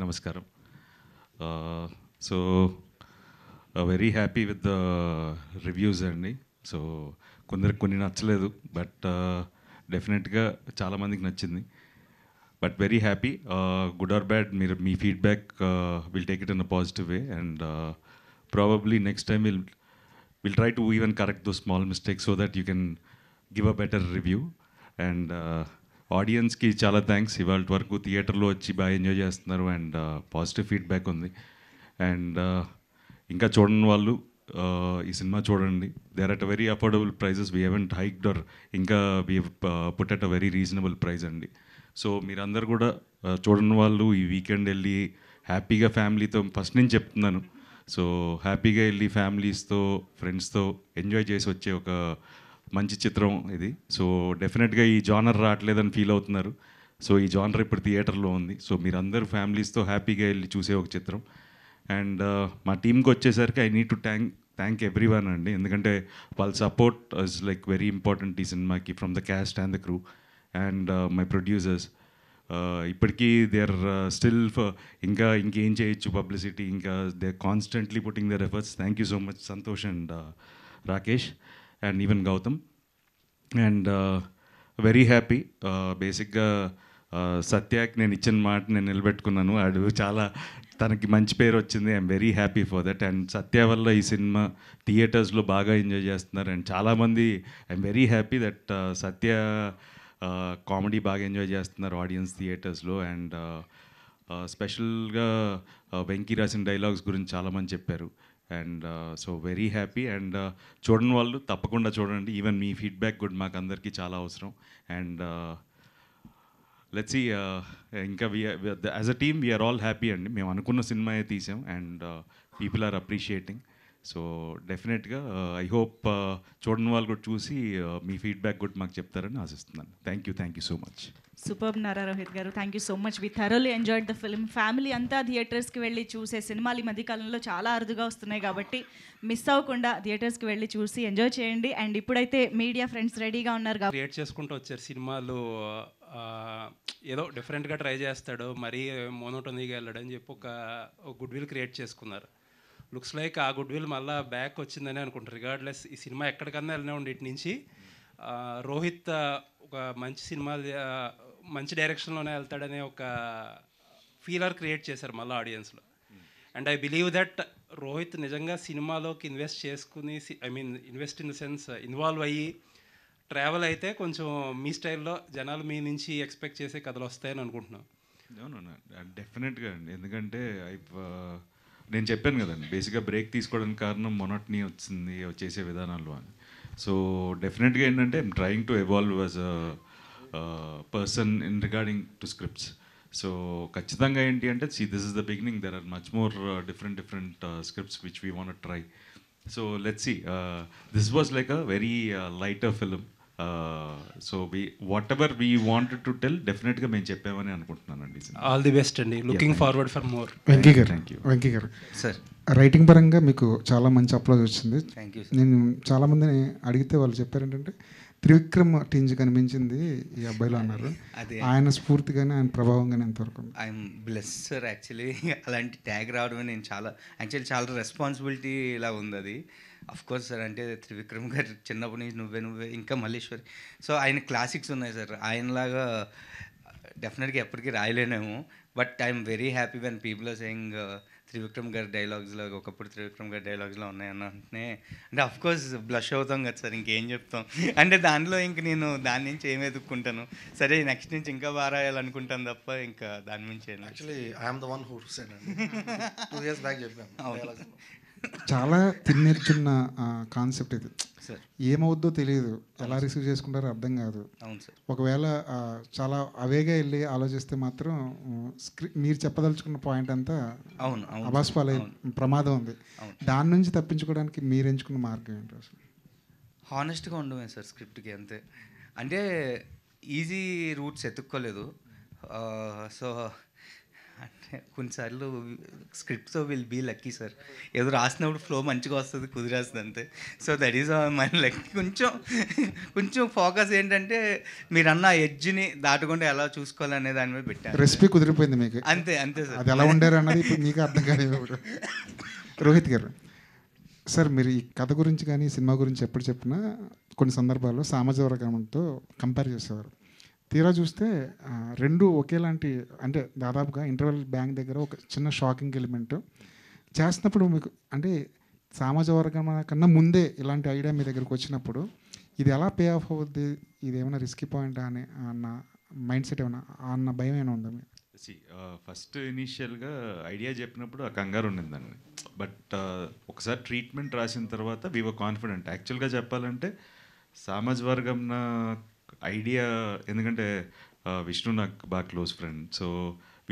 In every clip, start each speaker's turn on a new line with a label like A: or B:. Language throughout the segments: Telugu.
A: నమస్కారం. So very happy with the reviews అండి. సో కొందరికి కొన్ని నచ్చలేదు, బట్ డెఫినెట్గా చాలామందికి నచ్చింది. But very happy. Good or bad, మీరు మీ feedback will take it in a positive way, and probably next time will try to even correct those small mistakes so that you can give a better review. And ఆడియన్స్కి చాలా థ్యాంక్స్. ఇవాళ వరకు థియేటర్లో వచ్చి బాగా ఎంజాయ్ చేస్తున్నారు, అండ్ పాజిటివ్ ఫీడ్బ్యాక్ ఉంది. అండ్ ఇంకా చూడని వాళ్ళు ఈ సినిమా చూడండి. They are at a very affordable prices. We haven't hiked or ఇంకా we put at a very reasonable price అండి. సో మీరందరూ కూడా చూడని వాళ్ళు ఈ వీకెండ్ వెళ్ళి హ్యాపీగా ఫ్యామిలీతో, ఫస్ట్ నుంచి చెప్తున్నాను, సో హ్యాపీగా వెళ్ళి ఫ్యామిలీస్తో ఫ్రెండ్స్తో ఎంజాయ్ చేసి వచ్చే ఒక మంచి చిత్రం ఇది. సో డెఫినెట్గా ఈ జానర్ రావట్లేదని ఫీల్ అవుతున్నారు. సో ఈ జానర్ ఇప్పుడు థియేటర్లో ఉంది. సో మీరందరూ ఫ్యామిలీస్తో హ్యాపీగా వెళ్ళి చూసే ఒక చిత్రం. అండ్ మా టీంకి వచ్చేసరికి I need to thank every one, ఎందుకంటే వాళ్ళ support is like very important ఈ సినిమాకి, from the cast and the crew and my producers. ఇప్పటికీ దే ఆర్ స్టిల్ ఇంకేం చేయొచ్చు పబ్లిసిటీ, ఇంకా they are constantly putting their efforts. Thank you so much Santosh and Rakesh and even Gautam. And very happy. బేసిక్గా సత్యాకి నేను ఇచ్చిన మాట నేను నిలబెట్టుకున్నాను. ఆడు చాలా, తనకి మంచి పేరు వచ్చింది. I'm very happy for that. And Satya వల్ల ఈ సినిమా థియేటర్స్లో బాగా ఎంజాయ్ చేస్తున్నారు. అండ్ చాలామంది, I'm very happy that Satya comedy బాగా ఎంజాయ్ చేస్తున్నారు ఆడియన్స్ థియేటర్స్లో. అండ్ స్పెషల్గా వెంకీ రాసిన డైలాగ్స్ గురించి చాలామంది చెప్పారు. And so very happy. And చూడని వాళ్ళు తప్పకుండా చూడండి. ఈవెన్ మీ ఫీడ్బ్యాక్ కూడా మాకు అందరికీ చాలా అవసరం. అండ్ లెట్స్ సీ, ఇంకా as a team we are all happy అండి. మేము అనుకున్న సినిమాయే తీసాం, and people are appreciating. So డెఫినెట్గా ఐ హోప్ చూడని వాళ్ళు కూడా చూసి మీ ఫీడ్బ్యాక్ కూడా మాకు చెప్తారని ఆశిస్తున్నాను. Thank you so much.
B: Super Nara Rohit garu, thank you so much. We thoroughly enjoyed the film. Family అంతా థియేటర్స్కి వెళ్ళి చూసే సినిమాలు ఈ మధ్యకాలంలో చాలా అరుదుగా వస్తున్నాయి కాబట్టి మిస్ అవ్వకుండా థియేటర్స్కి వెళ్ళి చూసి ఎంజాయ్ చేయండి. అండ్ ఇప్పుడైతే మీడియా ఫ్రెండ్స్ రెడీగా ఉన్నారు కాబట్టి
C: క్రియేట్ చేసుకుంటూ వచ్చారు సినిమాలు. ఏదో డిఫరెంట్గా ట్రై చేస్తాడు, మరీ మోనోటోనీగా వెళ్ళడని చెప్పి ఒక గుడ్ విల్ క్రియేట్ చేసుకున్నారు. లుక్స్ లైక్ ఆ గుడ్ విల్ మళ్ళీ బ్యాక్ వచ్చిందని అనుకుంటారు. రిగార్డ్లెస్ ఈ సినిమా ఎక్కడికన్నా వెళ్ళినా ఉండి ఇటు నుంచి రోహిత్ ఒక మంచి సినిమా, మంచి డైరెక్షన్లోనే వెళ్తాడనే ఒక ఫీలర్ క్రియేట్ చేశారు మళ్ళీ ఆడియన్స్లో. And I believe that Rohit నిజంగా సినిమాలోకి ఇన్వెస్ట్ చేసుకుని, invest in the sense involve అయ్యి ట్రావెల్ అయితే కొంచెం మీ స్టైల్లో జనాలు మీ నుంచి ఎక్స్పెక్ట్ చేసే కథలు వస్తాయని అనుకుంటున్నాను.
A: డెఫినెట్గా అండి, ఎందుకంటే నేను చెప్పాను కదండి, బేసిక్గా బ్రేక్ తీసుకోవడానికి కారణం మొనోటనీ వచ్చింది చేసే విధానాల్లో అని. సో డెఫినెట్గా ఏంటంటే I'm trying to evolve as a person in regarding to scripts. So ఖచ్చితంగా ఏంటి అంటే, this is the beginning, there are much more different scripts which we want try. So let's see. This was like a very lighter film. So whatever we wanted to tell డెఫినెట్గా మేము చెప్పామని అనుకుంటున్నానండి.
C: ఆల్ ది బెస్ట్ అండి, looking forward for more.
D: Venky గారు,
A: థ్యాంక్ యూ.
D: వెంకీ గారు
E: సార్,
D: రైటింగ్ పరంగా మీకు చాలా మంచి అప్లోజ్ వచ్చింది.
E: Thank you.
D: నేను చాలామందిని అడిగితే వాళ్ళు చెప్పారు ఏంటంటే త్రివిక్రమ్ టింజ్ కనిపించింది ఈ అబ్బాయిలో అన్నారు.
E: అదే
D: ఆయన స్ఫూర్తి కానీ ఆయన ప్రభావం కానీ ఎంతవరకు?
E: I'm bless sir. యాక్చువల్లీ అలాంటి ట్యాగ్ రావడమే నేను చాలా రెస్పాన్సిబిలిటీ ఇలా ఉంది అది. అఫ్ కోర్స్ సార్, అంటే త్రివిక్రమ్ గారు చిన్నప్పటి నుంచి నువ్వే ఇంకా మల్లేశ్వరి, సో ఆయన క్లాసిక్స్ ఉన్నాయి సార్. ఆయనలాగా డెఫినెట్గా ఎప్పటికీ రాయలేనేమో. But I'm very happy when people are saying Trivikram garu డైలాగ్స్లో, ఒకప్పుడు త్రివిక్రమ్ గారి డైలాగ్స్లో ఉన్నాయన్న అంటే అఫ్ కోర్స్ బ్లష్ అవుతాం కదా సార్, ఇంకేం చెప్తాం. అంటే దానిలో ఇంక నేను దాని నుంచి ఏమి ఎదుక్కుంటాను, సరే నెక్స్ట్ నుంచి ఇంకా బాగా రాయాలనుకుంటాను తప్ప ఇంకా దాని నుంచి.
F: Actually I'm the one who said అండి, 2 years బ్యాక్ చెప్పాను.
D: చాలా తిన్నేర్చున్న కాన్సెప్ట్ ఇది
E: సార్.
D: ఏమవుద్దో తెలియదు, ఎలా రిసీవ్ చేసుకుంటారో అర్థం కాదు.
E: అవును సార్.
D: ఒకవేళ చాలా అవేగా వెళ్ళి ఆలోచిస్తే మాత్రం మీరు చెప్పదలుచుకున్న పాయింట్ అంతా
E: అవును
D: అబాస్పాలే ప్రమాదం ఉంది. దాని నుంచి తప్పించుకోవడానికి మీరు ఎంచుకున్న మార్గం ఏంటి అసలు?
E: హానెస్ట్గా ఉండమే సార్ స్క్రిప్ట్కి, అంతే. అంటే ఈజీ రూట్స్ ఎత్తుక్కోలేదు. సో అంటే కొన్నిసార్లు స్క్రిప్ట్తో విల్ బీ లక్కీ సార్. ఏదో రాసినప్పుడు ఫ్లో మంచిగా వస్తుంది, కుదిరేస్తుంది అంతే. So that is my luck. కొంచెం ఫోకస్ ఏంటంటే మీరు అన్న ఎడ్జ్ని దాటకుండా ఎలా చూసుకోవాలనే దాని మీద పెట్టాను.
D: రెసిపీ కుదిరిపోయింది మీకు,
E: అంతే అంతే సార్.
D: అది ఎలా ఉండారు అన్నది ఇప్పుడు మీకు అర్థం కాలేదు ఇప్పుడు. రోహిత్ గారు సార్, మీరు ఈ కథ గురించి కానీ సినిమా గురించి ఎప్పుడు చెప్పినా కొన్ని సందర్భాల్లో సామాజిక వర్గంతో కంపేర్ చేసేవారు. తీరా చూస్తే రెండు ఒకేలాంటి, అంటే దాదాపుగా ఇంటర్వెల్ బ్యాంక్ దగ్గర ఒక చిన్న షాకింగ్ ఎలిమెంట్ చేస్తున్నప్పుడు మీకు అంటే సామాజిక వర్గం కన్నా ముందే ఇలాంటి ఐడియా మీ దగ్గరకు వచ్చినప్పుడు ఇది ఎలా పే ఆఫ్ అవుద్ది, ఇది ఏమైనా రిస్కీ పాయింట్ అని అన్న మైండ్ సెట్ ఏమైనా అన్న భయం ఏమైనా ఉందా మీకు?
A: ఫస్ట్ ఇనీషియల్గా ఐడియా చెప్పినప్పుడు ఆ కంగారు ఉండిందండి. బట్ ఒకసారి ట్రీట్మెంట్ రాసిన తర్వాత వీ వర్ కాన్ఫిడెంట్. యాక్చువల్గా చెప్పాలంటే సామాజిక వర్గం నా ఐడియా, ఎందుకంటే విష్ణు నాకు బాగా క్లోజ్ ఫ్రెండ్. సో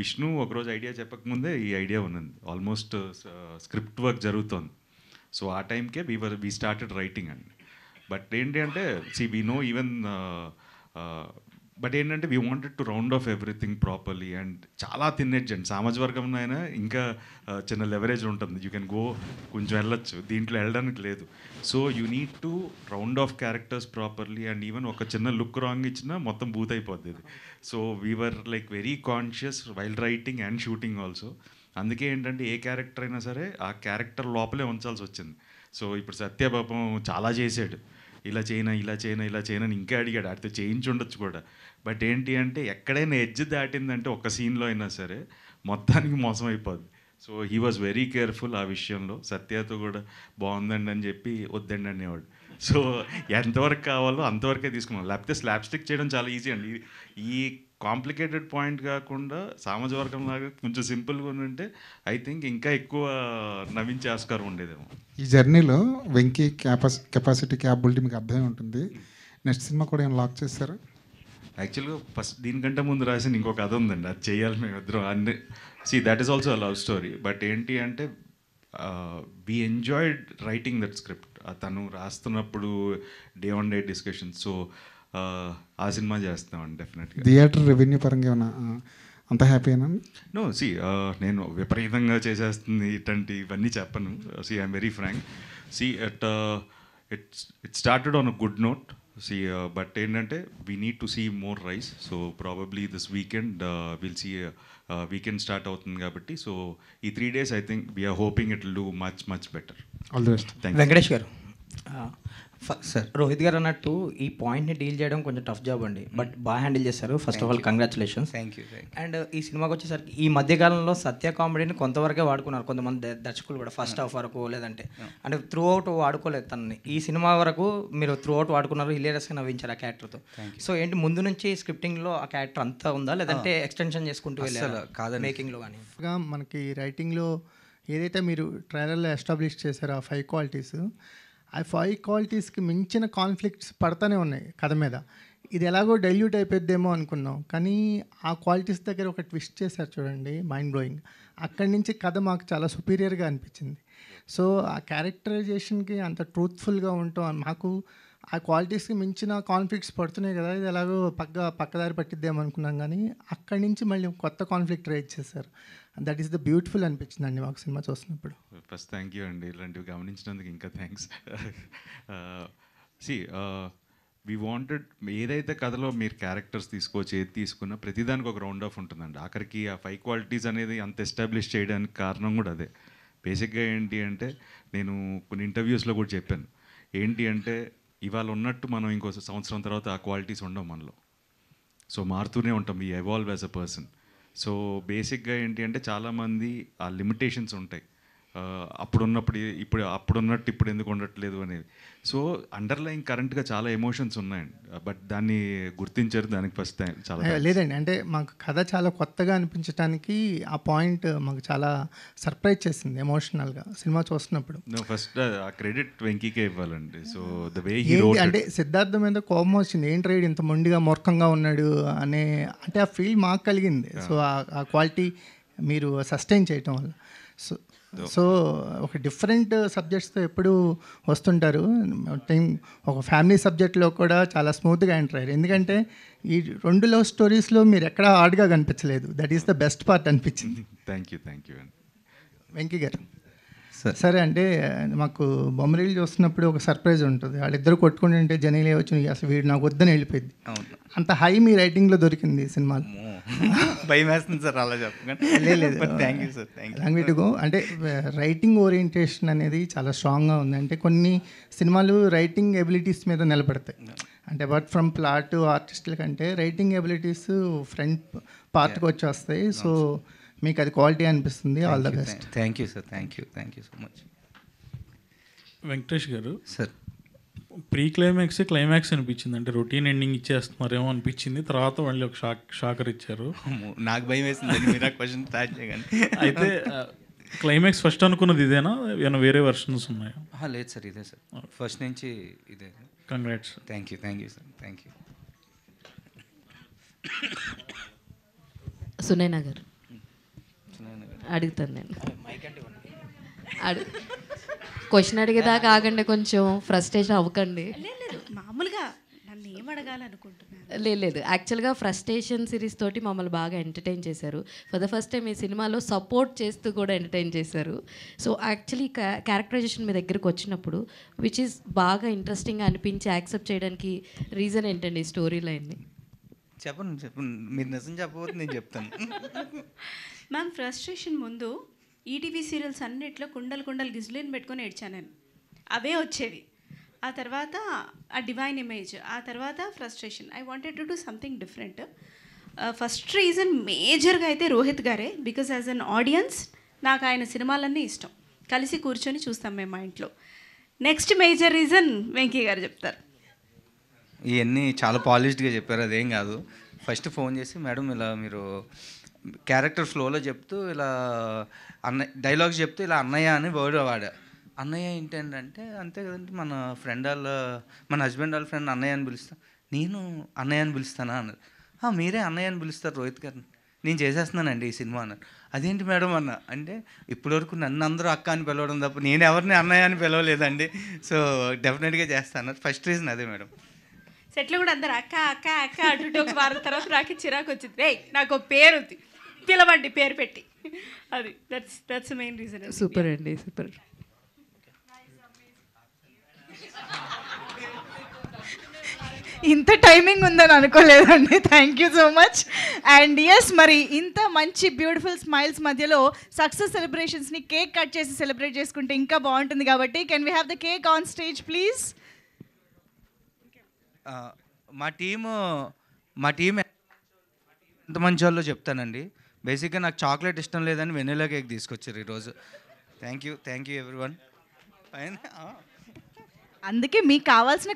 A: విష్ణు ఒకరోజు ఐడియా చెప్పకముందే ఈ ఐడియా ఉన్నది. ఆల్మోస్ట్ స్క్రిప్ట్ వర్క్ జరుగుతోంది. సో ఆ టైంకే వీ స్టార్టెడ్ రైటింగ్ అండి. బట్ ఏంటి అంటే వీ నో ఈవెన్ బట్ ఏంటంటే we wanted to round of everything properly. And చాలా థిన్ ఎడ్జ్ అండి. సామాజిక వర్గంలో అయినా ఇంకా చిన్న లెవరేజ్ ఉంటుంది, యూ కెన్ గో, కొంచెం వెళ్ళొచ్చు, దీంట్లో వెళ్ళడానికి లేదు. So you need to round of characters properly. And even ఒక చిన్న లుక్ రాంగ్ ఇచ్చినా మొత్తం బూత్ అయిపోద్ది ఇది. So we were like very conscious while writing and shooting also. అందుకే ఏంటంటే ఏ క్యారెక్టర్ అయినా సరే ఆ క్యారెక్టర్ లోపలే ఉంచాల్సి వచ్చింది. సో ఇప్పుడు సత్యపాపం చాలా చేశాడు, ఇలా చేయనా ఇలా చేయనా ఇలా చేయనా అని ఇంకా అడిగాడు, ఆడితే చేయించి ఉండొచ్చు కూడా. బట్ ఏంటి అంటే ఎక్కడైనా ఎడ్జ్ దాటిందంటే ఒక సీన్లో అయినా సరే మొత్తానికి మోసం అయిపోద్ది. So he was very careful ఆ విషయంలో. సత్యతో కూడా బాగుందండి అని చెప్పి వద్దండి అనేవాడు. సో ఎంతవరకు కావాలో అంతవరకే తీసుకున్నాం. లేకపోతే స్లాబ్ స్టిక్ చేయడం చాలా ఈజీ అండి. ఈ కాంప్లికేటెడ్ పాయింట్ కాకుండా సామాజిక వర్గం లాగా కొంచెం సింపుల్గా ఉంటే ఐ థింక్ ఇంకా ఎక్కువ నవ్వించే ఆస్కారం ఉండేదేమో.
D: ఈ జర్నీలో వెంకీ కెపాసిటీ క్యాపబిలిటీ మీకు అర్థమై ఉంటుంది. నెక్స్ట్ సినిమా కూడా ఏమైనా లాక్ చేస్తారా?
A: యాక్చువల్గా ఫస్ట్ దీనికంటే ముందు రాసిన ఇంకో కథ ఉందండి, అది చేయాలి మేమిద్దరం. అన్ని that is also a love story. But ఏంటి అంటే we enjoyed writing that script. తను రాస్తున్నప్పుడు day on day discussion. So ఆ సినిమా చేస్తామండి డెఫినెట్గా.
D: థియేటర్ రెవెన్యూ పరంగా ఏమైనా అంత హ్యాపీనా?
A: నో నేను విపరీతంగా చేసేస్తుంది ఇవన్నీ చెప్పను. I'm very frank. It started on a good note. But ఏంటంటే we need to see more rise. So probably this weekend will see, weekend start అవుతుంది కాబట్టి. సో ఈ 3 days I think we're hoping it will do much better.
D: All the best.
G: Venkatesh garu,
E: sir
G: Rohit గారు అన్నట్టు ఈ పాయింట్ని డీల్ చేయడం కొంచెం టఫ్ జాబ్ అండి, బట్ బాగా హ్యాండిల్ చేశారు. First of all congratulations.
E: Thank you.
G: And ఈ సినిమాకి వచ్చేసరికి ఈ మధ్యకాలంలో సత్య కామెడీని కొంతవరకే వాడుకున్నారు కొంతమంది దర్శకులు కూడా, ఫస్ట్ హాఫ్ వరకు లేదంటే అంటే త్రూ అవుట్ వాడుకోలేదు తనని. ఈ సినిమా వరకు మీరు త్రూ అవుట్ వాడుకున్నారు, హిలేరియస్గా నవ్వించారు ఆ క్యారెక్టర్తో. సో ఏంటి ముందు నుంచి స్క్రిప్టింగ్లో ఆ క్యారెక్టర్ అంతా ఉందా, లేదంటే ఎక్స్టెన్షన్ చేసుకుంటూ వెళ్ళారు
E: కాదండి
G: మేకింగ్లో కానీ?
H: మనకి రైటింగ్లో ఏదైతే మీరు ట్రైలర్లో ఎస్టాబ్లిష్ చేశారో ఆ 5 క్వాలిటీస్, ఆ 5 క్వాలిటీస్కి మించిన కాన్ఫ్లిక్ట్స్ పడతానే ఉన్నాయి కథ మీద. ఇది ఎలాగో డైల్యూట్ అయిపోద్దేమో అనుకున్నాం, కానీ ఆ క్వాలిటీస్ దగ్గర ఒక ట్విస్ట్ చేశారు చూడండి, మైండ్ బ్లోయింగ్. అక్కడి నుంచి కథ మాకు చాలా సుపీరియర్గా అనిపించింది. సో ఆ క్యారెక్టరైజేషన్కి అంత ట్రూత్ఫుల్గా ఉంటాం, మాకు ఆ క్వాలిటీస్కి మించిన కాన్ఫ్లిక్ట్స్ పడుతున్నాయి కదా, ఇది ఎలాగో పక్కదారి పట్టిద్దేమో అనుకున్నాం, కానీ అక్కడి నుంచి మళ్ళీ కొత్త కాన్ఫ్లిక్ట్ రైజ్ చేశారు. దట్ ఈస్ ద బ్యూటిఫుల్ అనిపించిందండి మాకు సినిమా చూసినప్పుడు.
A: ఫస్ట్ థ్యాంక్ యూ అండి, ఇలాంటివి గమనించినందుకు ఇంకా థ్యాంక్స్. వీ వాంటెడ్, ఏదైతే కథలో మీరు క్యారెక్టర్స్ తీసుకోవచ్చు, ఏది తీసుకున్నా ప్రతిదానికి ఒక రౌండ్ ఆఫ్ ఉంటుందండి. ఆఖరికి ఆ 5 క్వాలిటీస్ అనేది అంత ఎస్టాబ్లిష్ చేయడానికి కారణం కూడా అదే. బేసిక్గా ఏంటి అంటే నేను కొన్ని ఇంటర్వ్యూస్లో కూడా చెప్పాను, ఏంటి అంటే ఇవాళ ఉన్నట్టు మనం ఇంకో సంవత్సరం తర్వాత ఆ క్వాలిటీస్ ఉండవు మనలో. సో మారుతూనే ఉంటాం, we evolve as a person. So బేసిక్గా ఏంటి అంటే చాలామంది ఆ లిమిటేషన్స్ ఉంటాయి, అప్పుడున్నప్పుడు అప్పుడున్నట్టు ఇప్పుడు ఎందుకు ఉండట్లేదు అనేది. సో అండర్లైన్ కరెంట్గా చాలా ఎమోషన్స్ ఉన్నాయండి, బట్ దాన్ని గుర్తించారు. దానికి ఫస్ట్ చాలా
H: లేదండి, అంటే మాకు కథ చాలా కొత్తగా అనిపించడానికి ఆ పాయింట్ మాకు చాలా సర్ప్రైజ్ చేసింది ఎమోషనల్గా సినిమా చూస్తున్నప్పుడు.
A: ఫస్ట్ ఆ క్రెడిట్ వెంకీకే ఇవ్వాలండి. So the way he wrote,
H: అంటే సిద్ధార్థ మీద కోపం వచ్చింది, ఏంటి రైడ్ ఇంత మొండిగా మూర్ఖంగా ఉన్నాడు అనే, అంటే ఆ ఫీల్ మాకు కలిగింది. సో ఆ క్వాలిటీ మీరు సస్టైన్ చేయటం వల్ల. సో సో ఒక డిఫరెంట్ సబ్జెక్ట్స్తో ఎప్పుడు వస్తుంటారు. టైం ఒక ఫ్యామిలీ సబ్జెక్ట్లో కూడా చాలా స్మూత్గా ఎంటర్ అయ్యారు. ఎందుకంటే ఈ 2 లవ్ స్టోరీస్లో మీరు ఎక్కడా హార్డ్గా కనిపించలేదు. That is the best part అనిపించింది.
A: థ్యాంక్ యూ అండి.
H: వెంకీ గారు సరే అంటే మాకు బొమ్మరీలు చూస్తున్నప్పుడు ఒక సర్ప్రైజ్ ఉంటుంది. వాళ్ళిద్దరు కొట్టుకుంటుంటే జనీలే వచ్చి అసలు వీడు నాకు వద్దని వెళ్ళిపోయింది. అంత హై మీ రైటింగ్లో దొరికింది ఈ సినిమాలో.
E: భయం వేస్తుంది సార్ అలా చెప్పకండి.
H: లేదు
E: thank you sir, thank you.
H: Language go అంటే రైటింగ్ ఓరియంటేషన్ అనేది చాలా స్ట్రాంగ్గా ఉంది. అంటే కొన్ని సినిమాలు రైటింగ్ ఎబిలిటీస్ మీద నిలబడతాయి. అంటే అపార్ట్ ఫ్రమ్ ప్లాట్ ఆర్టిస్టుల కంటే రైటింగ్ ఎబిలిటీస్ ఫ్రంట్ పార్ట్కి వచ్చి వస్తాయి. సో మీకు అది క్వాలిటీ అనిపిస్తుంది. All the best.
E: Thank you sir, thank you so much.
I: Venkatesh garu
E: sir
I: pre climax అనిపించింది. అంటే రొటీన్ ఎండింగ్ ఇచ్చేస్తున్నారేమో అనిపించింది. తర్వాత మళ్ళీ ఒక షాకర్ ఇచ్చారు.
E: నాకు భయం వేసింది మీరు ఆ క్వశ్చన్ స్టార్ట్ చేయగానే.
I: అయితే క్లైమాక్స్ ఫస్ట్ అనుకున్నది ఇదేనా, ఏమైనా వేరే వెర్షన్స్ ఉన్నాయా?
E: లేదు సార్, ఇదే సార్, ఫస్ట్ నుంచి ఇదే.
I: Congrats.
E: Thank you sir, thank you.
J: Sunaina గారు అడుగుతాను నేను. క్వశ్చన్ అడిగేదాకా ఆగండి, కొంచెం ఫ్రస్ట్రేషన్ అవ్వకండి.
K: లేదు మామూలుగా నన్ను ఏం అడగాలనుకుంటున్నాను.
J: లేదు యాక్చువల్గా ఫ్రస్ట్రేషన్ సిరీస్ తోటి మమ్మల్ని బాగా ఎంటర్టైన్ చేశారు. ఫర్ ద ఫస్ట్ టైం ఈ సినిమాలో సపోర్ట్ చేస్తూ కూడా ఎంటర్టైన్ చేశారు. సో యాక్చువల్లీ క్యారెక్టరైజేషన్ మీ దగ్గరికి వచ్చినప్పుడు విచ్ ఈస్ బాగా ఇంట్రెస్టింగ్గా అనిపించి యాక్సెప్ట్ చేయడానికి రీజన్ ఏంటండి ఈ స్టోరీ లైన్ని?
E: చెప్పండి, మీరు నిజం చెప్పబోతే నేను చెప్తాను.
K: మ్యామ్ ఫ్రస్ట్రేషన్ ముందు ఈటీవీ సీరియల్స్ అన్నిట్లో కుండలు గిజ్లీని పెట్టుకొని ఏడ్చాను నేను. అవే వచ్చేవి. ఆ తర్వాత ఆ డివైన్ ఇమేజ్, ఆ తర్వాత frustration. I wanted to do something different. First reason మేజర్గా అయితే రోహిత్ గారే. బికాజ్ యాజ్ అన్ ఆడియన్స్ నాకు ఆయన సినిమాలన్నీ ఇష్టం. కలిసి కూర్చొని చూస్తాం మేము మా ఇంట్లో. నెక్స్ట్ మేజర్ రీజన్ వెంకీ గారు చెప్తారు.
E: ఇవన్నీ చాలా పాలిష్డ్గా చెప్పారు, అదేం కాదు. ఫస్ట్ ఫోన్ చేసి మేడం ఇలా మీరు క్యారెక్టర్ ఫ్లోలో చెప్తూ ఇలా డైలాగ్స్ చెప్తూ ఇలా అన్నయ్య అని వర్డ్ వాడా. అన్నయ్య ఏంటంటే అంతే కదండి, మన మన హస్బెండ్ వాళ్ళ ఫ్రెండ్ అన్నయ్య అని పిలుస్తా. నేను అన్నయ్య అని పిలుస్తానా అన్నారు. మీరే అన్నయ్య అని పిలుస్తారు రోహిత్ గారిని, నేను చేసేస్తున్నానండి ఈ సినిమా అన్నారు. అదేంటి మేడం అన్న అంటే ఇప్పటివరకు నన్ను అందరూ అక్క అని పిలవడం తప్ప నేను ఎవరిని అన్నయ్య అని పిలవలేదండి. సో డెఫినెట్గా చేస్తాను. ఫస్ట్ రీజన్ అదే మేడం.
K: సెట్లో కూడా అందరు అక్క అక్క అక్క అటు ఒక వారం తర్వాత నాకు చిరాకు వచ్చింది. రే నాకు ఒక పేరు ఉంది, పిలవండి పేరు పెట్టి. అది దట్స్ మెయిన్ రీజన్.
J: సూపర్ అండి, సూపర్.
B: ఇంత టైమింగ్ ఉందని అనుకోలేదండి. Thank you so much. And yes, మరి ఇంత మంచి బ్యూటిఫుల్ స్మైల్స్ మధ్యలో సక్సెస్ సెలబ్రేషన్స్ని కేక్ కట్ చేసి సెలబ్రేట్ చేసుకుంటే ఇంకా బాగుంటుంది. కాబట్టి can we have the cake on stage please?
E: మా టీం ఎంత మంచి వాళ్ళో చెప్తానండి. బేసిక్గా నాకు చాక్లెట్ ఇష్టం లేదని వెనిలా కేక్ తీసుకొచ్చారు ఈరోజు. Thank you everyone.
B: అందుకే మీకు కావాల్సిన